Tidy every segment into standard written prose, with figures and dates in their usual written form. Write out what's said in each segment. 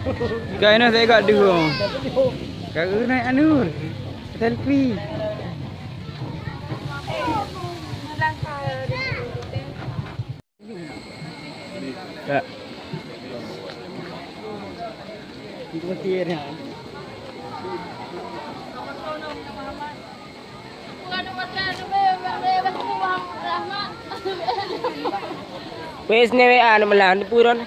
Kau nak saya kat dulu. Kau naik anu. Selfie. Tak. Itu mestinya. Wes ni anu melang di puron.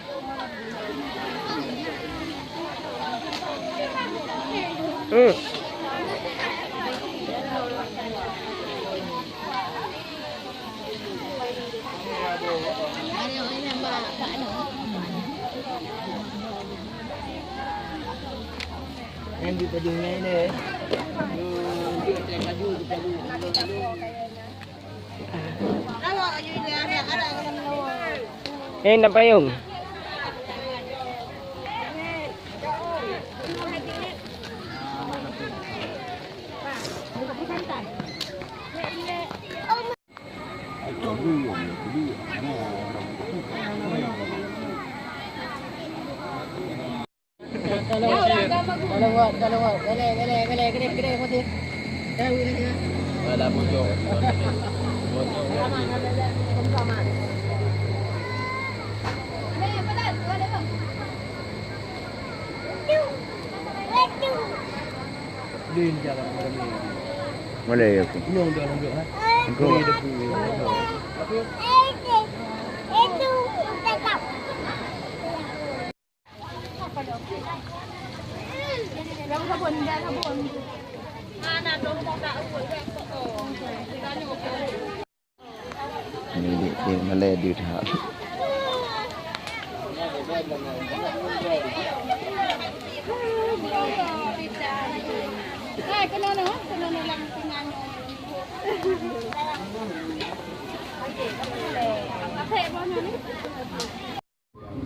Yang di pedungnya ini. Nak payung. Kalau gede mesti. Ada bujur. Din jalan Boleh aku. Long dah ha. Aku. Itu tetap. Yang sabun dah sabun. Mana dong tak ukur dah kok. Tanya okey. Ini dia Malay dia dah. Kena lang tingnan. Okey, mana ni?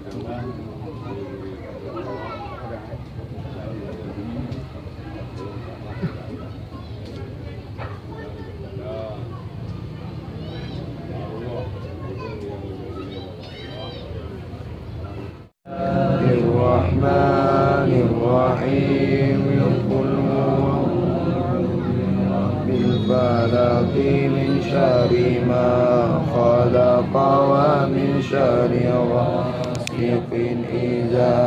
Bismillahirrahmanirrahim. بالفلق من شر ما خلق ومن شر غاسق إذا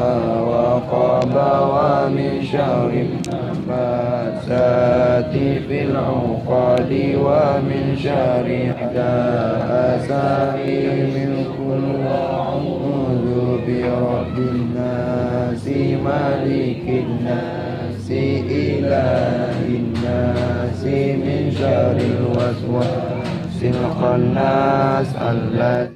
وقب ومن شر النفاثات في العقد ومن شر حاسد من كل أعوذ برب الناس مالك الناس إله الناس من شر الوسواس الخناس الذي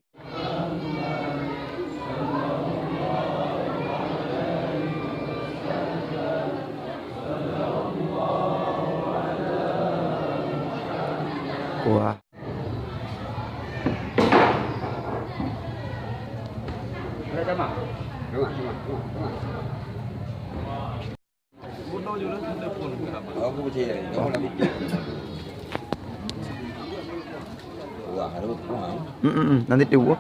Wah. Ada mak? Mak. Bunuh juga telefon kenapa? Aku percaya. Kamu nak bikin. Wah, ada buang. Nanti tu.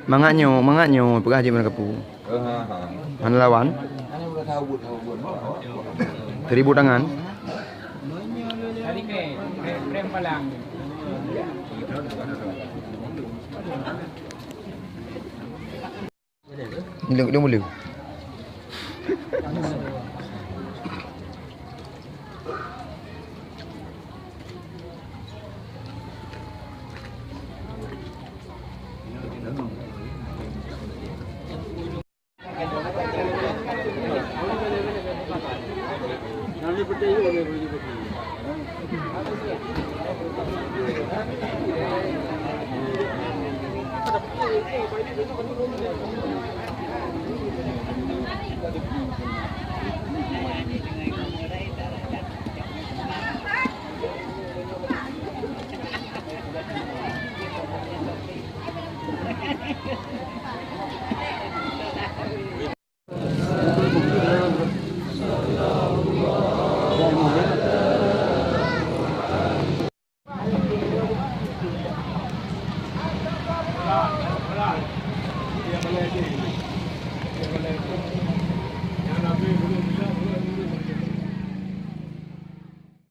Mangatnya pergi haji mana kapu. Mana lawan? Ana udah tahu. 1000 tangan. Tadi krem palang. Dia boleh. Nanti percaya boleh pergi.